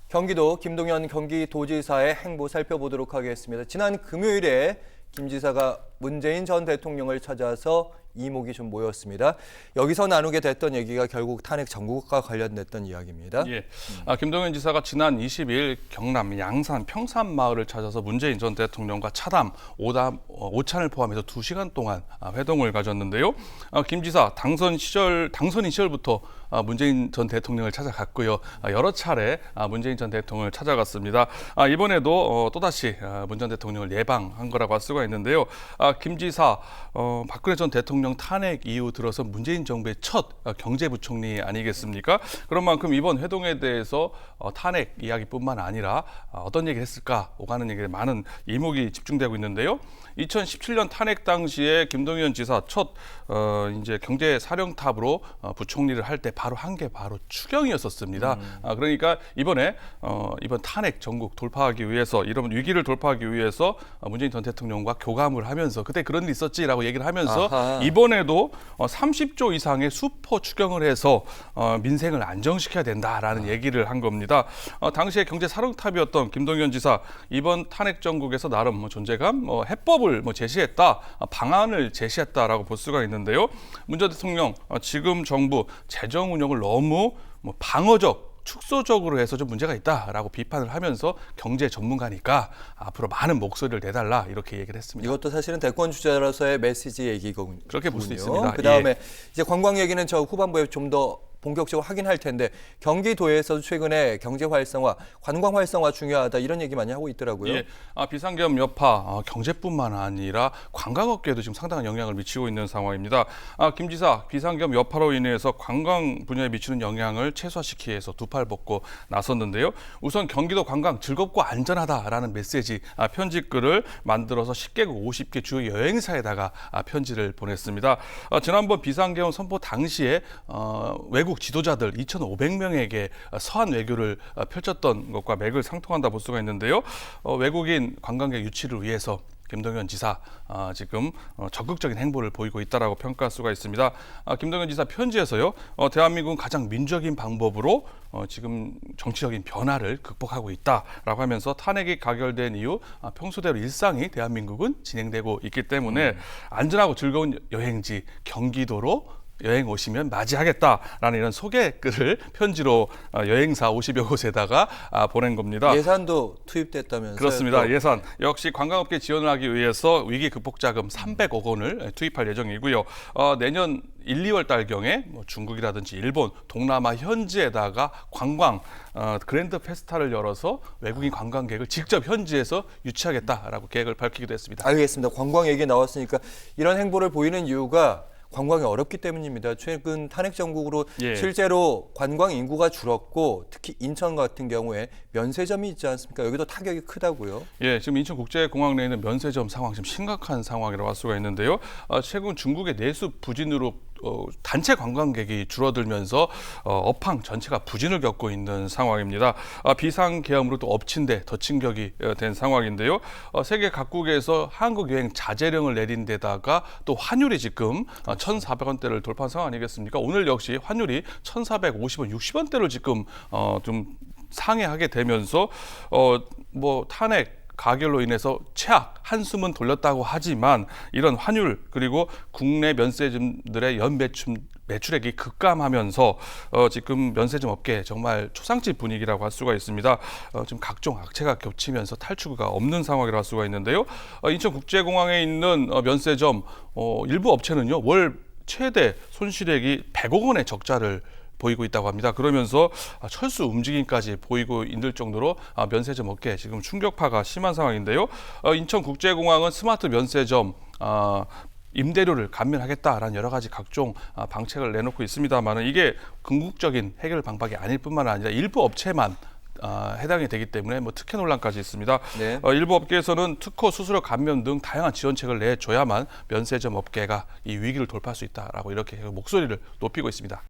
경기도 김동연 경기도지사의 행보 살펴보도록 하겠습니다. 지난 금요일에 김 지사가 문재인 전 대통령을 찾아서 이목이 좀 모였습니다. 여기서 나누게 됐던 얘기가 결국 탄핵 정국과 관련됐던 이야기입니다. 예, 김동연 지사가 지난 22일 경남 양산 평산마을을 찾아서 문재인 전 대통령과 차담, 오찬을 포함해서 2시간 동안 회동을 가졌는데요. 김 지사 당선인 시절부터 문재인 전 대통령을 찾아갔고요. 여러 차례 문재인 전 대통령을 찾아갔습니다. 이번에도 또다시 문 전 대통령을 예방한 거라고 할 수가 있는데요. 김 지사, 박근혜 전 대통령 탄핵 이후 들어서 문재인 정부의 첫 경제부총리 아니겠습니까? 그런 만큼 이번 회동에 대해서 탄핵 이야기뿐만 아니라 어떤 얘기를 했을까 오가는 얘기에 많은 이목이 집중되고 있는데요. 2017년 탄핵 당시에 김동연 지사 첫 이제 경제사령탑으로 부총리를 할 때 바로 한 게 바로 추경이었었습니다. 그러니까 이번 탄핵 전국 돌파하기 위해서 이런 위기를 돌파하기 위해서 문재인 전 대통령과 교감을 하면서 그때 그런 일 있었지라고 얘기를 하면서 이번에도 30조 이상의 슈퍼 추경을 해서 민생을 안정시켜야 된다라는 얘기를 한 겁니다. 당시에 경제사령탑이었던 김동연 지사 이번 탄핵 전국에서 나름 존재감, 해법을 제시했다, 방안을 제시했다라고 볼 수가 있는데요. 문 전 대통령 지금 정부 재정 운영을 너무 방어적, 축소적으로 해서 좀 문제가 있다라고 비판을 하면서 경제 전문가니까 앞으로 많은 목소리를 내달라 이렇게 얘기를 했습니다. 이것도 사실은 대권 주자로서의 메시지 얘기거든요. 그렇게 볼 수 있습니다. 그다음에 예. 이제 관광 얘기는 저 후반부에 좀 더 본격적으로 하긴 할 텐데 경기도에서도 최근에 경제 활성화, 관광 활성화 중요하다 이런 얘기 많이 하고 있더라고요. 예, 비상계엄 여파 경제뿐만 아니라 관광업계에도 지금 상당한 영향을 미치고 있는 상황입니다. 김 지사 비상계엄 여파로 인해서 관광 분야에 미치는 영향을 최소화시키기 위해서 두 팔 벗고 나섰는데요. 우선 경기도 관광 즐겁고 안전하다라는 메시지 편지글을 만들어서 10개국 50개 주요 여행사에다가 편지를 보냈습니다. 지난번 비상계엄 선포 당시에 외국 지도자들 2,500명에게 서한 외교를 펼쳤던 것과 맥을 상통한다 볼 수가 있는데요. 외국인 관광객 유치를 위해서 김동연 지사 지금 적극적인 행보를 보이고 있다라고 평가할 수가 있습니다. 김동연 지사 편지에서요, 대한민국은 가장 민주적인 방법으로 지금 정치적인 변화를 극복하고 있다라고 하면서 탄핵이 가결된 이후 평소대로 일상이 대한민국은 진행되고 있기 때문에 안전하고 즐거운 여행지 경기도로 여행 오시면 맞이하겠다라는 이런 소개글을 편지로 여행사 50여 곳에다가 보낸 겁니다. 예산도 투입됐다면서요? 그렇습니다. 또. 예산 역시 관광업계 지원을 하기 위해서 위기 극복 자금 300억 원을 투입할 예정이고요. 내년 1, 2월 달경에 중국이라든지 일본, 동남아 현지에다가 관광 그랜드 페스타를 열어서 외국인 관광객을 직접 현지에서 유치하겠다라고 계획을 밝히기도 했습니다. 알겠습니다. 관광 얘기 나왔으니까 이런 행보를 보이는 이유가 관광이 어렵기 때문입니다. 최근 탄핵 정국으로 실제로 관광 인구가 줄었고 특히 인천 같은 경우에 면세점이 있지 않습니까? 여기도 타격이 크다고요. 예, 지금 인천국제공항 내에 있는 면세점 상황 지금 심각한 상황이라고 할 수가 있는데요. 최근 중국의 내수 부진으로 단체 관광객이 줄어들면서 업황 전체가 부진을 겪고 있는 상황입니다. 비상계엄으로 또 엎친 데 덮친 격이 된 상황인데요. 세계 각국에서 한국 여행 자제령을 내린 데다가 또 환율이 지금 1,400원대를 돌파한 상황 아니겠습니까? 오늘 역시 환율이 1,450원, 60원대를 지금 좀 상회하게 되면서 탄핵 가결로 인해서 최악 한숨은 돌렸다고 하지만 이런 환율 그리고 국내 면세점들의 연 매출액이 급감하면서 지금 면세점 업계 정말 초상집 분위기라고 할 수가 있습니다. 지금 각종 악재가 겹치면서 탈출구가 없는 상황이라고 할 수가 있는데요. 인천국제공항에 있는 면세점 일부 업체는요 월 최대 손실액이 100억 원의 적자를 보이고 있다고 합니다. 그러면서 철수 움직임까지 보이고 있는 정도로 면세점 업계 지금 충격파가 심한 상황인데요. 인천국제공항은 스마트 면세점 임대료를 감면하겠다라는 여러 가지 각종 방책을 내놓고 있습니다만 이게 궁극적인 해결 방법이 아닐 뿐만 아니라 일부 업체만 해당이 되기 때문에 특혜 논란까지 있습니다. 네. 일부 업계에서는 특허 수수료 감면 등 다양한 지원책을 내줘야만 면세점 업계가 이 위기를 돌파할 수 있다라고 이렇게 목소리를 높이고 있습니다.